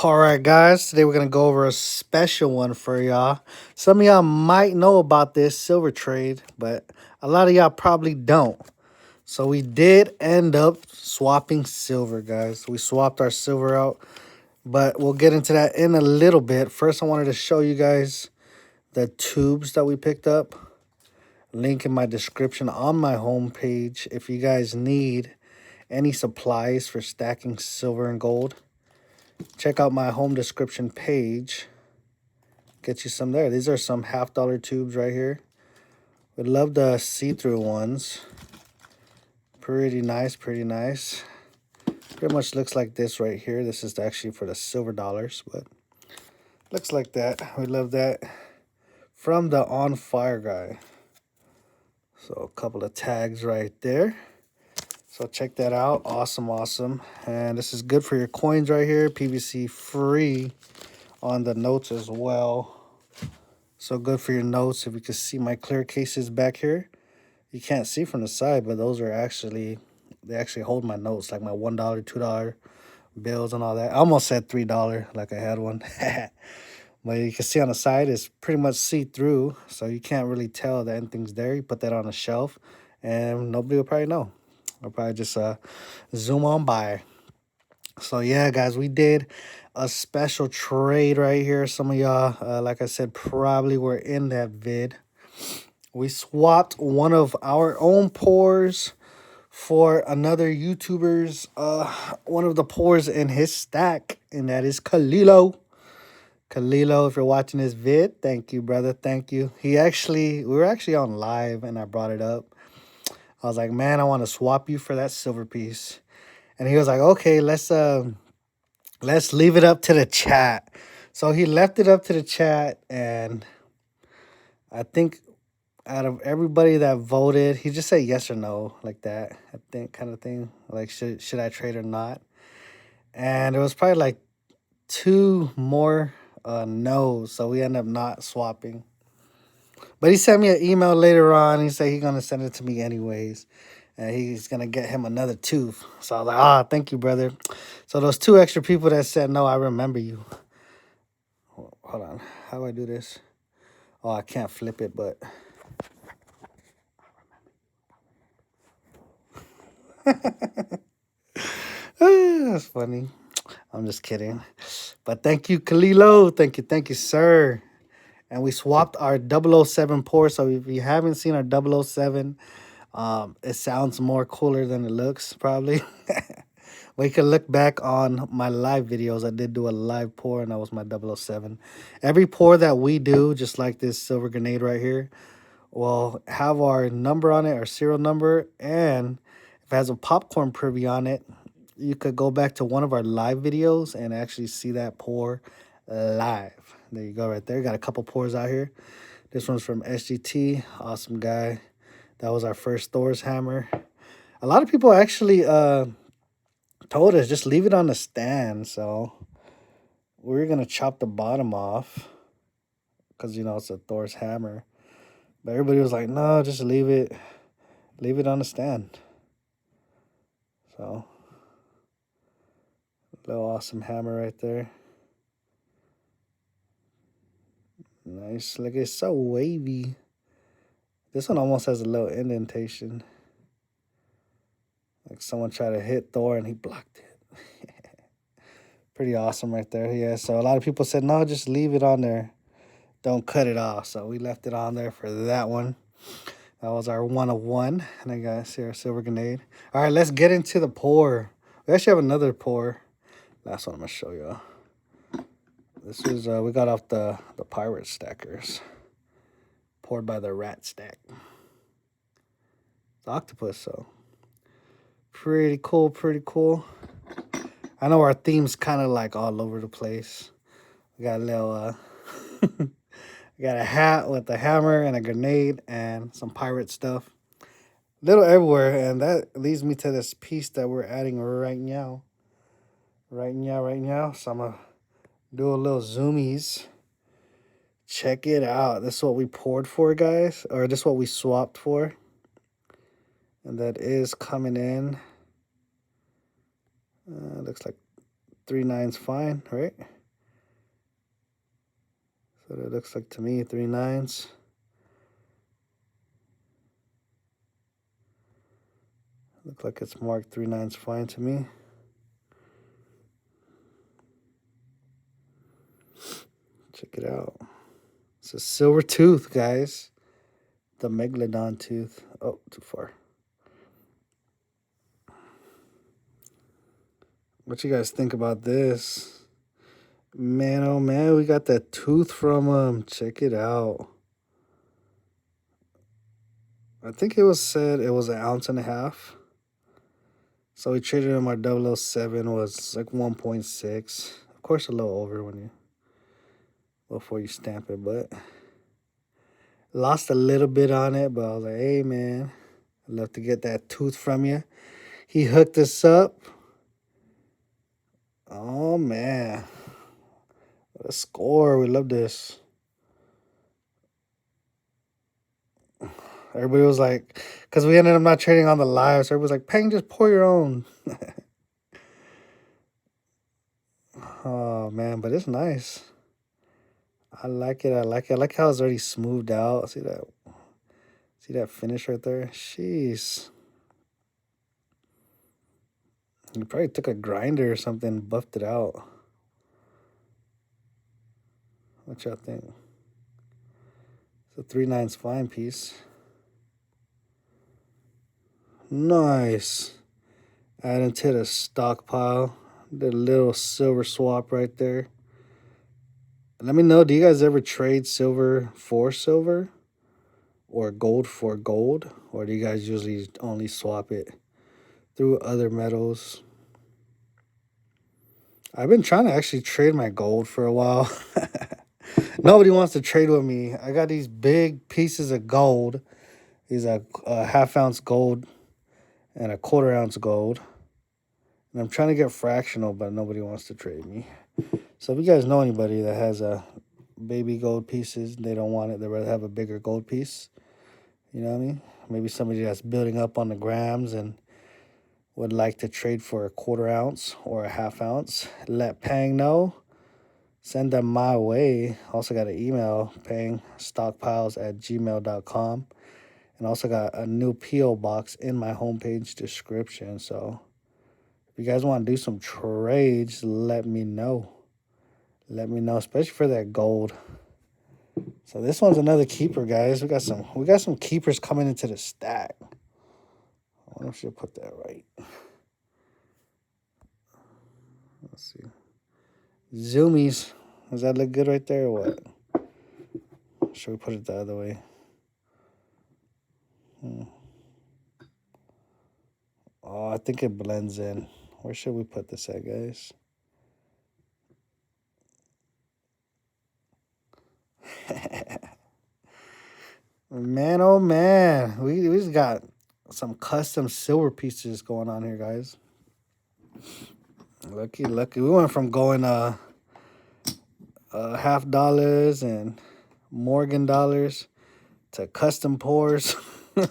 All right, guys. Today we're gonna go over a special one for y'all. Some of y'all might know about this silver trade, but a lot of y'all probably don't. So we did end up swapping silver, guys. We swapped our silver out, but we'll get into that in a little bit. First, I wanted to show you guys the tubes that we picked up. Link in my description on my homepage if you guys need any supplies for stacking silver and gold. Check out my home description page. Get you some there. These are some $1/2 tubes right here. We love the see-through ones. Pretty nice, pretty nice. Pretty much looks like this right here. This is actually for the silver dollars, but looks like that. We love that. From the On Fire guy. So a couple of tags right there. So check that out. Awesome, awesome. And this is good for your coins right here. PVC free on the notes as well. So good for your notes. If you can see my clear cases back here, you can't see from the side, but those are actually, they actually hold my notes, like my $1, $2 bills and all that. I almost said $3 like I had one. But you can see on the side, it's pretty much see-through, so you can't really tell that anything's there. You put that on a shelf, and nobody will probably know. I'll probably just zoom on by. So yeah, guys, we did a special trade right here. Some of y'all, like I said, probably were in that vid. We swapped one of our own pours for another YouTuber's, one of the pours in his stack, and that is Kalilo. Kalilo, if you're watching this vid, thank you, brother. Thank you. We were actually on live, and I brought it up. I was like, man, I want to swap you for that silver piece. And he was like, okay, let's leave it up to the chat. So he left it up to the chat, and I think out of everybody that voted, he just said yes or no, like that, I think, kind of thing. Like, should I trade or not? And it was probably like 2 more no's, so we ended up not swapping. But he sent me an email later on. He said he's gonna send it to me anyways, and he's gonna get him another tooth. So I was like, thank you, brother. So those 2 extra people that said no, I remember you. Hold on, how do I do this? Oh, I can't flip it, but that's funny. I'm just kidding. But thank you, Kalilo. Thank you, sir. And we swapped our 007 pour. So if you haven't seen our 007, it sounds more cooler than it looks, probably. But you can look back on my live videos. I did do a live pour, and that was my 007. Every pour that we do, just like this silver grenade right here, will have our number on it, our serial number, and if it has a popcorn privy on it, you could go back to one of our live videos and actually see that pour live. There you go right there. Got a couple pours out here. This one's from SGT. Awesome guy. That was our first Thor's hammer. A lot of people actually told us just leave it on the stand. So we're going to chop the bottom off because, you know, it's a Thor's hammer. But everybody was like, no, just leave it. Leave it on the stand. So, little awesome hammer right there. Nice. Look, it's so wavy. This one almost has a little indentation. Like someone tried to hit Thor and he blocked it. Pretty awesome right there. Yeah, so a lot of people said, no, just leave it on there. Don't cut it off. So we left it on there for that one. That was our 1 of 1. And I got see our silver grenade. All right, let's get into the pour. We actually have another pour. Last one I'm going to show you. This is, we got off the pirate stackers. Poured by the rat stack. It's octopus, so. Pretty cool, pretty cool. I know our theme's kind of like all over the place. We got a little, we got a hat with a hammer and a grenade and some pirate stuff. Little everywhere, and that leads me to this piece that we're adding right now. Right now. So I'm going to do a little zoomies. Check it out. This is what we poured for, guys. Or this is what we swapped for. And that is coming in. Looks like 3 9's fine, right? So it looks like to me 3 9's. Look like it's marked 3 9's fine to me. Check it out. It's a silver tooth, guys. The Megalodon tooth. Oh, too far. What you guys think about this? Man, oh man, we got that tooth from him. Check it out. I think it was said it was 1.5 ounces. So we traded him. Our 007 was like 1.6. Of course, a little over when you before you stamp it, but lost a little bit on it. But I was like, hey man, I'd love to get that tooth from you. He hooked us up. Oh man, what a score! We love this. Everybody was like, because we ended up not trading on the live, so everybody was like, Peng, just pour your own. Oh man, but it's nice. I like it. I like it. I like how it's already smoothed out. See that? See that finish right there? Jeez. You probably took a grinder or something, buffed it out. What y'all think? It's a 3 9's fine piece. Nice. Adding to the stockpile. The little silver swap right there. Let me know, do you guys ever trade silver for silver? Or gold for gold? Or do you guys usually only swap it through other metals? I've been trying to actually trade my gold for a while. Nobody wants to trade with me. I got these big pieces of gold. These are a 1/2 ounce gold and a 1/4 ounce gold. And I'm trying to get fractional, but nobody wants to trade me. So if you guys know anybody that has a baby gold pieces, they don't want it, they'd rather have a bigger gold piece. You know what I mean? Maybe somebody that's building up on the grams and would like to trade for a 1/4 ounce or a 1/2 ounce. Let Pang know. Send them my way. Also got an email, pangstockpiles@gmail.com. And also got a new P.O. box in my homepage description. So if you guys want to do some trades, let me know. Let me know, especially for that gold. So this one's another keeper, guys. We got some keepers coming into the stack. I wonder if she'll put that right. Let's see. Zoomies. Does that look good right there or what? Should we put it the other way? Oh, I think it blends in. Where should we put this at, guys? Man, oh man. We just got some custom silver pieces going on here, guys. Lucky. We went from going $half and Morgan dollars to custom pours. What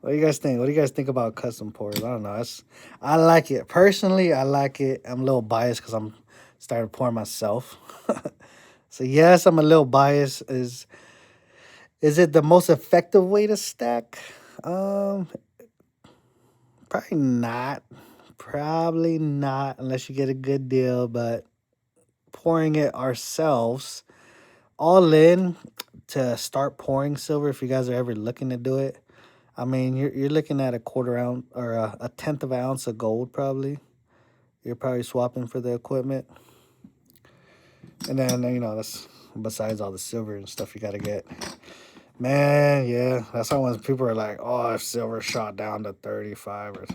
do you guys think? What do you guys think about custom pours? I don't know. I like it. Personally, I like it. I'm a little biased because I'm started pouring myself. So yes, I'm a little biased. Is it the most effective way to stack? Probably not. Probably not unless you get a good deal, but pouring it ourselves all in to start pouring silver, if you guys are ever looking to do it, I mean, you're looking at a 1/4 ounce or a 1/10 of an ounce of gold probably. You're probably swapping for the equipment. And then, you know, that's besides all the silver and stuff you got to get. Man, yeah, that's why when people are like, oh, if silver shot down to 35 or...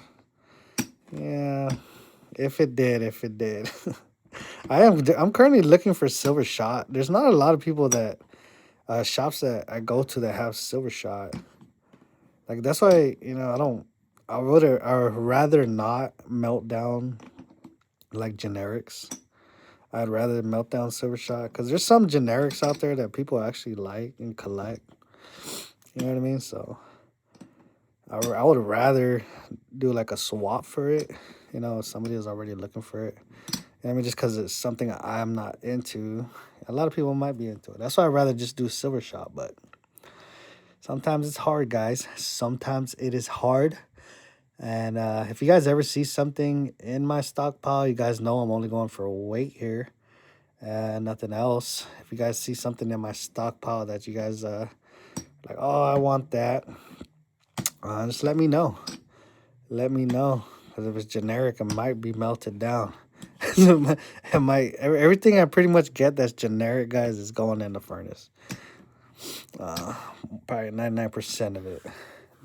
Yeah, if it did. I'm currently looking for silver shot. There's not a lot of people that shops that I go to that have silver shot. Like that's why, you know, I would rather not melt down like generics. I'd rather melt down silver shot because there's some generics out there that people actually like and collect. You know what I mean? So I would rather do like a swap for it. You know, somebody is already looking for it. I mean, just because it's something I'm not into, a lot of people might be into it. That's why I'd rather just do silver shop. But sometimes it's hard, guys. Sometimes it is hard. And if you guys ever see something in my stockpile, you guys know I'm only going for weight here and nothing else. If you guys see something in my stockpile that you guys like, oh, I want that, just let me know. Let me know. Because if it's generic, it might be melted down. It might, everything I pretty much get that's generic, guys, is going in the furnace. Probably 99% of it.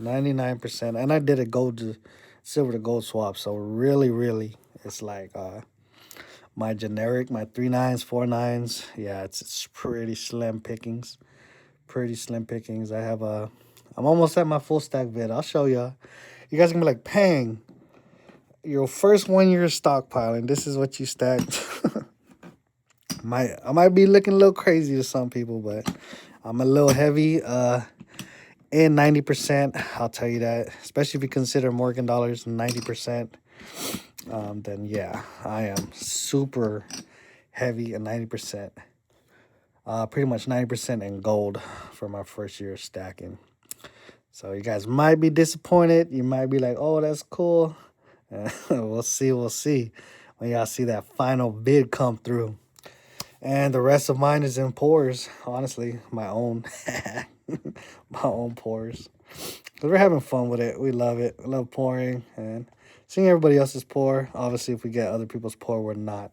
99%. And I did a gold to silver to gold swap. So really, it's like my generic, my 3.9s, 4.9s. Yeah, it's pretty slim pickings. Pretty slim pickings. I'm almost at my full stack vid. I'll show y'all. You guys can be like, Pang, your first 1 year stockpiling, this is what you stacked. I might be looking a little crazy to some people, but I'm a little heavy in 90%. I'll tell you that, especially if you consider Morgan dollars 90%. Then yeah, I am super heavy in 90%. Pretty much 90% in gold for my first year stacking. So you guys might be disappointed. You might be like, oh, that's cool. We'll see when y'all see that final bid come through. And the rest of mine is in pours, honestly, my own. My own pours. Because we're having fun with it. We love it. We love pouring and seeing everybody else's pour. Obviously, if we get other people's pour, we're not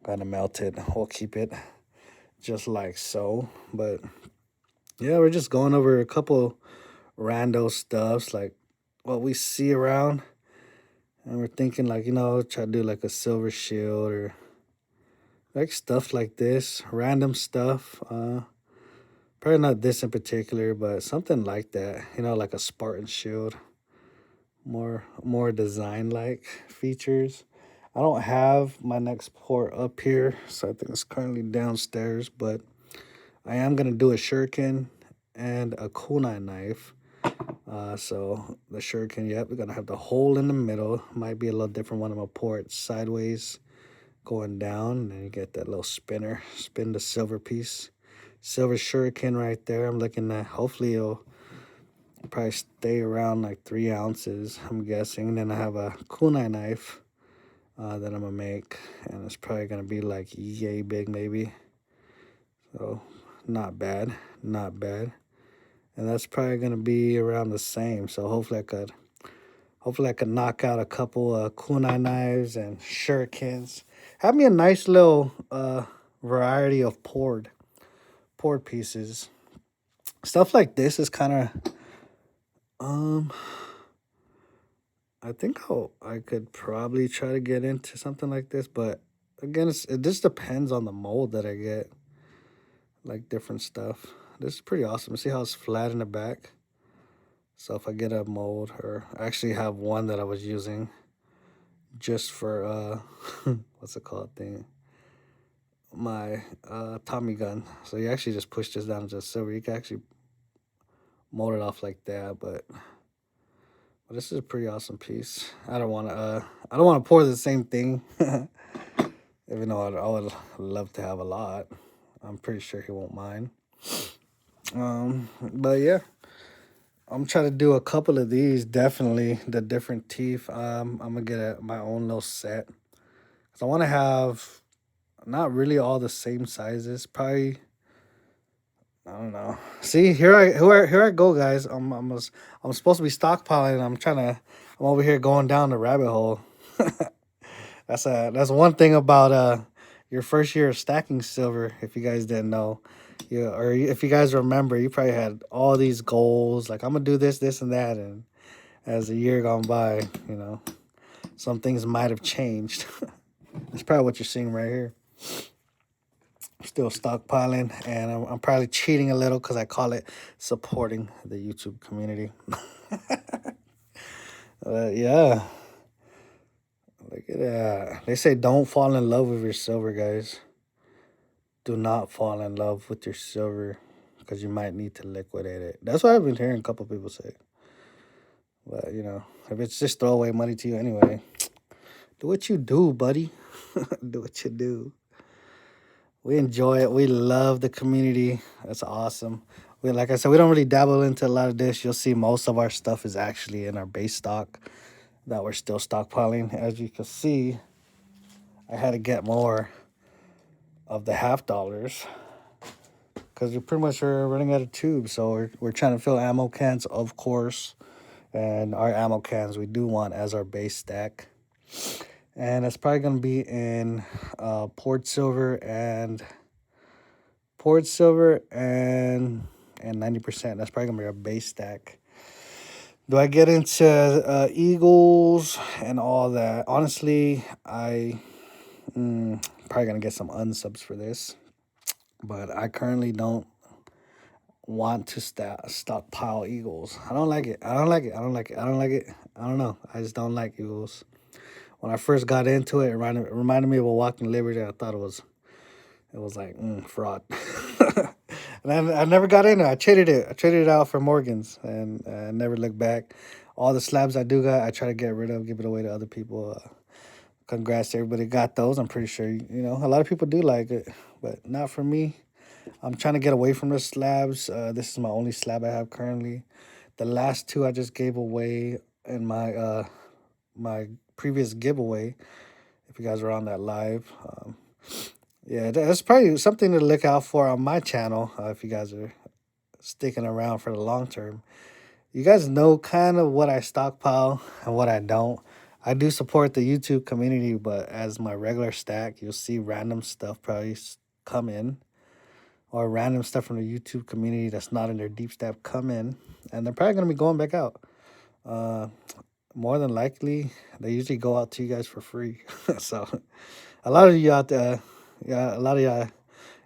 going to melt it. We'll keep it just like so. But yeah, we're just going over a couple rando stuffs, like what we see around. And we're thinking like, you know, try to do like a silver shield or like stuff like this, random stuff. Probably not this in particular, but something like that. You know, like a Spartan shield. More design like features. I don't have my next port up here, so I think it's currently downstairs, but I am gonna do a shuriken and a kunai knife. So the shuriken, yep, we're gonna have the hole in the middle. Might be a little different one. I'm gonna pour it sideways, going down, and then you get that little spinner, spin the silver piece. Silver shuriken right there. I'm looking at, hopefully it'll probably stay around like 3 ounces, I'm guessing. And then I have a kunai knife that I'm gonna make, and it's probably gonna be like yay big maybe. So not bad, not bad. And that's probably gonna be around the same. So hopefully I could knock out a couple kunai knives and shurikens. Have me a nice little variety of poured pieces. Stuff like this is kind of I think I could probably try to get into something like this, but again, it just depends on the mold that I get. Like different stuff. This is pretty awesome. See how it's flat in the back? So if I get a mold, or I actually have one that I was using just for what's it called thing? My Tommy gun. So you actually just push this down to silver. You can actually mold it off like that, but this is a pretty awesome piece. I don't want to pour the same thing. Even though I would love to have a lot. I'm pretty sure he won't mind. But yeah, I'm trying to do a couple of these. Definitely the different teeth. I'm gonna get my own little set. Cause I want to have not really all the same sizes. Probably, I don't know. See, here I go, guys. I'm supposed to be stockpiling. I'm over here going down the rabbit hole. That's one thing about your first year of stacking silver. If you guys didn't know, yeah, or if you guys remember, you probably had all these goals. Like I'm gonna do this, this, and that, and as the year gone by, you know, some things might have changed. That's probably what you're seeing right here. Still stockpiling, and I'm probably cheating a little because I call it supporting the YouTube community. Yeah. Look at that. They say don't fall in love with your silver, guys. Do not fall in love with your silver because you might need to liquidate it. That's what I've been hearing a couple people say. But, you know, if it's just throwaway money to you anyway, Do what you do, buddy. Do what you do. We enjoy it. We love the community. That's awesome. We, like I said, we don't really dabble into a lot of this. You'll see most of our stuff is actually in our base stock that we're still stockpiling. As you can see, I had to get more of the half dollars because we pretty much are running out of tubes. So we're trying to fill ammo cans, of course. And our ammo cans we do want as our base stack. And it's probably going to be in poured silver and 90%. That's probably going to be our base stack. Do I get into eagles and all that? Honestly, I probably going to get some unsubs for this. But I currently don't want to stockpile eagles. I don't like it. I don't like it. I don't like it. I don't like it. I don't know. I just don't like eagles. When I first got into it, it reminded me of a Walking Liberty. I thought it was like fraud. And I never got in it. I traded it. I traded it out for Morgan's, and I never looked back. All the slabs I do got, I try to get rid of, give it away to other people. Congrats to everybody got those. I'm pretty sure you know a lot of people do like it, but not for me. I'm trying to get away from the slabs. This is my only slab I have currently. The last two I just gave away in my my previous giveaway. If you guys were on that live, yeah, that's probably something to look out for on my channel. If you guys are sticking around for the long term, you guys know kind of what I stockpile and what I don't. I do support the YouTube community, but as my regular stack, you'll see random stuff probably come in, or random stuff from the YouTube community that's not in their deep stack come in, and they're probably going to be going back out. More than likely, they usually go out to you guys for free. So a lot of you out there, yeah, a lot of y'all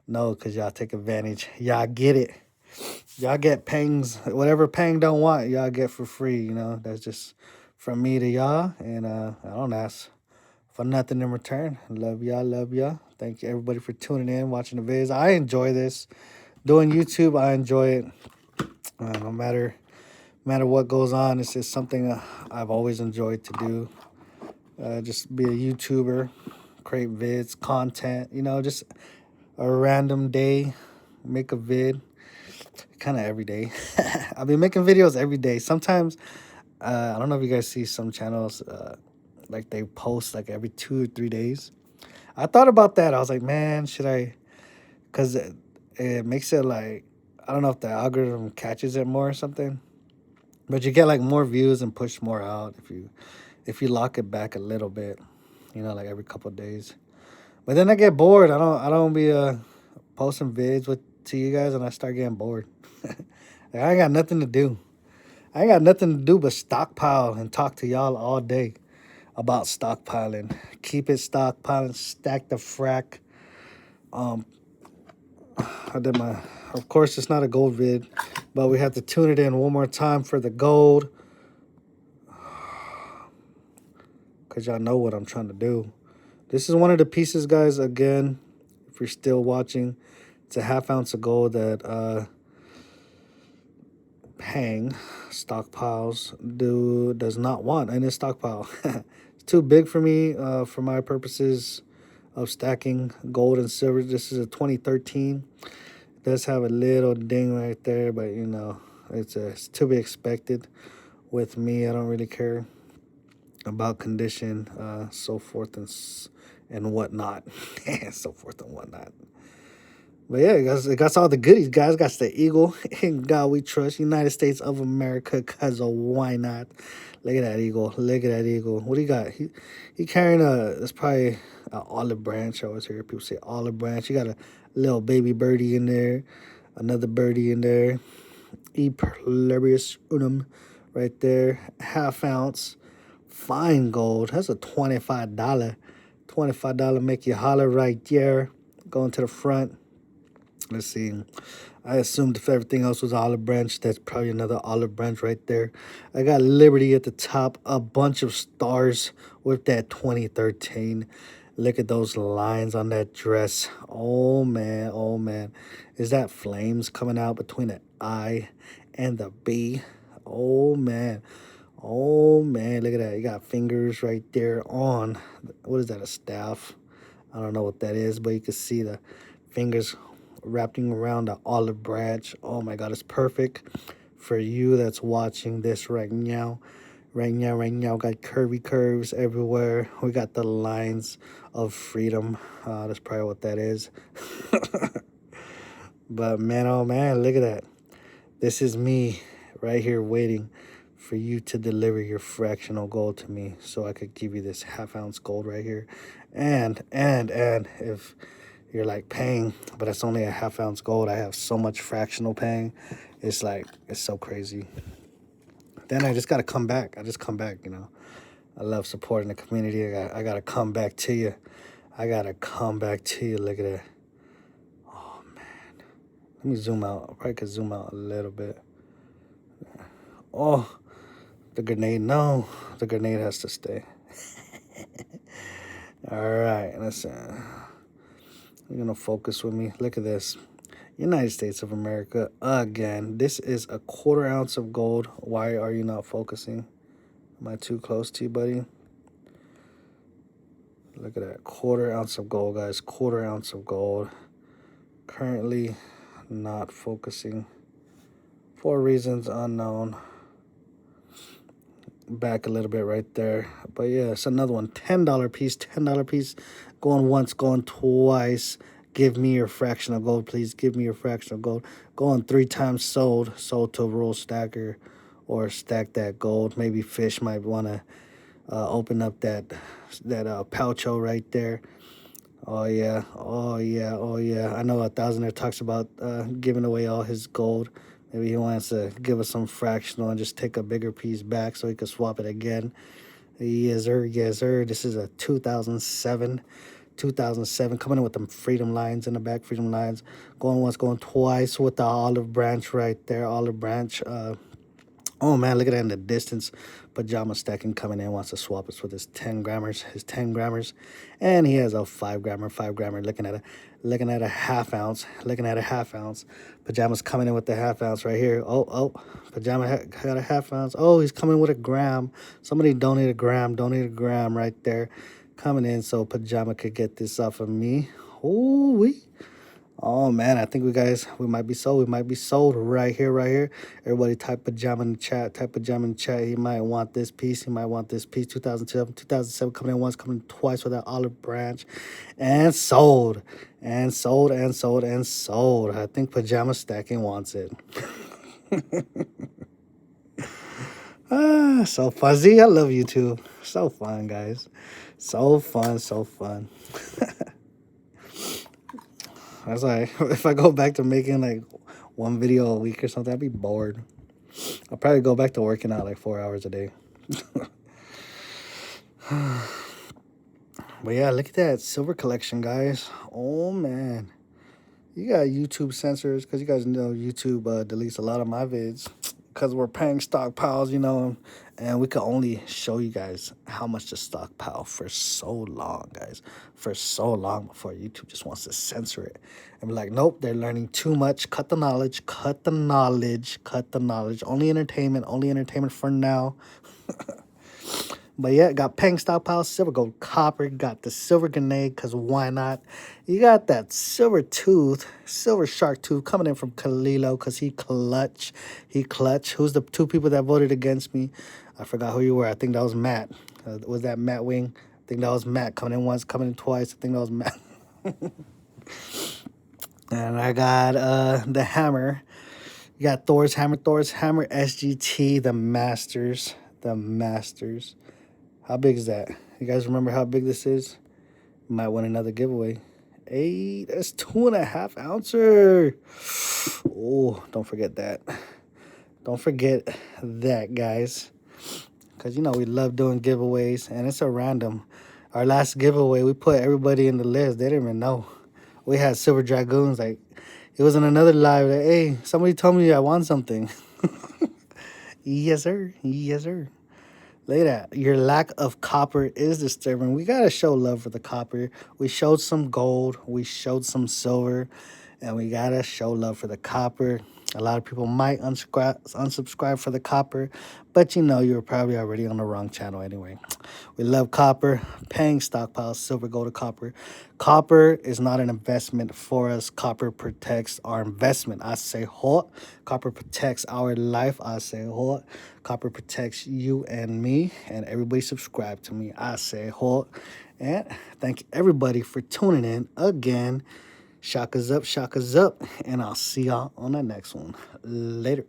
know because y'all take advantage. Y'all get it. Y'all get pangs. Whatever pang don't want, y'all get for free. You know, that's just from me to y'all. And I don't ask for nothing in return. Love y'all, love y'all. Thank you, everybody, for tuning in, watching the vids. I enjoy this. Doing YouTube, I enjoy it. No matter what goes on, it's just something I've always enjoyed to do. Just be a YouTuber, create vids, content, you know, just a random day, make a vid, kind of every day. I've been making videos every day. Sometimes, I don't know if you guys see some channels, like they post like every 2 or 3 days. I thought about that. I was like, man, should I? Because it makes it like, I don't know if the algorithm catches it more or something. But you get like more views and push more out if you lock it back a little bit, you know, like every couple of days. But then I get bored. I don't be posting vids to you guys, and I start getting bored. Like, I ain't got nothing to do. I ain't got nothing to do but stockpile and talk to y'all all day about stockpiling. Keep it stockpiling, stack the frack. I did my, of course, it's not a gold vid, but we have to tune it in one more time for the gold. Because y'all know what I'm trying to do. This is one of the pieces, guys, again, if you're still watching. It's a 1/2 ounce of gold that Hang stockpiles does not want in his stockpile. It's too big for me for my purposes of stacking gold and silver. This is a 2013. It does have a little ding right there, but you know, it's to be expected with me. I don't really care about condition, so forth and whatnot. So forth and whatnot. But yeah, it got all the goodies, guys. Got the eagle. In God we trust. United States of America, cause of why not? Look at that eagle. Look at that eagle. What do you got? He carrying it's probably an olive branch. I always hear people say olive branch. You got a little baby birdie in there. Another birdie in there. E pluribus unum right there. 1/2 ounce. Fine gold. That's a $25. $25 make you holler right there. Going to the front. Let's see. I assumed if everything else was olive branch, that's probably another olive branch right there. I got Liberty at the top. A bunch of stars with that 2013. Look at those lines on that dress. Oh, man. Oh, man. Is that flames coming out between the I and the B? Oh, man. Oh, man, look at that. You got fingers right there on, what is that, a staff? I don't know what that is, but you can see the fingers wrapping around the olive branch. Oh, my God, it's perfect for you that's watching this right now. Right now, got curvy curves everywhere. We got the lines of freedom. That's probably what that is. But, man, oh, man, look at that. This is me right here waiting for you to deliver your fractional gold to me so I could give you this half-ounce gold right here. And if you're like paying, but it's only a half-ounce gold, I have so much fractional paying. It's like, it's so crazy. Then I just got to come back. I just come back, you know. I love supporting the community. I got to come back to you. I got to come back to you. Look at that. Oh, man. Let me zoom out. I probably could zoom out a little bit. Oh, the grenade. No, the grenade has to stay. All right, listen. You're going to focus with me. Look at this. United States of America. Again, this is a 1/4 ounce of gold. Why are you not focusing? Am I too close to you, buddy? Look at that. 1/4 ounce of gold, guys. 1/4 ounce of gold. Currently not focusing for reasons unknown. Back a little bit right there. But yeah, it's another one. $10 piece. $10 piece. Going once, going twice. Give me your fraction of gold, please. Give me your fraction of gold. Going 3 times sold. Sold to a roll stacker or stack that gold. Maybe fish might want to open up that poucho right there. Oh yeah, oh yeah, oh yeah. I know 1000er talks about giving away all his gold. Maybe he wants to give us some fractional and just take a bigger piece back so he could swap it again. Yes sir, yes sir. This is a 2007 coming in with them freedom lines in the back. Freedom lines going once, going twice with the olive branch right there. Olive branch. Oh man, look at that in the distance. Pajama stacking coming in, wants to swap us with his 10 grammars, and he has a 5 grammer, looking at a half ounce, Pajama's coming in with the half ounce right here. Oh, Pajama got a half ounce. Oh, he's coming with a gram. Somebody donate a gram right there, coming in so Pajama could get this off of me. Oh man, I think we might be sold right here. Everybody type Pajama in the chat. He might want this piece. 2007 coming in once, coming in twice with that olive branch. And sold. I think Pajama Stacking wants it. So fuzzy. I love you too. So fun, guys. So fun. I was like, if I go back to making like 1 video a week or something, I'd be bored. I'll probably go back to working out like 4 hours a day. But yeah, look at that silver collection, guys. Oh man, you got YouTube censors because you guys know YouTube deletes a lot of my vids because we're paying stockpiles, you know, and we can only show you guys how much to stockpile for so long, guys, for so long before YouTube just wants to censor it and be like, nope, they're learning too much. Cut the knowledge. Only entertainment for now. But yeah, got paying stockpile, silver, gold, copper. Got the silver grenade, because why not? You got that silver shark tooth coming in from Kalilo, because he clutch. Who's the 2 people that voted against me? I forgot who you were. I think that was Matt. Was that Matt Wing? I think that was Matt coming in once, coming in twice. I think that was Matt. And I got the hammer. You got Thor's hammer, SGT, the Masters. How big is that? You guys remember how big this is? You might win another giveaway. That's 2.5 ouncer. Oh, don't forget that. Don't forget that, guys. Because, you know, we love doing giveaways. And it's a random. Our last giveaway, we put everybody in the list. They didn't even know. We had Silver Dragoons. Like, it was in another live. Like, hey, somebody told me I won something. Yes, sir. Look at that. Your lack of copper is disturbing. We got to show love for the copper. We showed some gold. We showed some silver. And we got to show love for the copper. A lot of people might unsubscribe for the copper, but you know you're probably already on the wrong channel anyway. We love copper, paying stockpiles, silver, gold, or copper. Copper is not an investment for us. Copper protects our investment. I say halt. Copper protects our life. I say halt. Copper protects you and me, and everybody subscribe to me. I say halt. And thank everybody for tuning in again. Shakas up, and I'll see y'all on the next one. Later.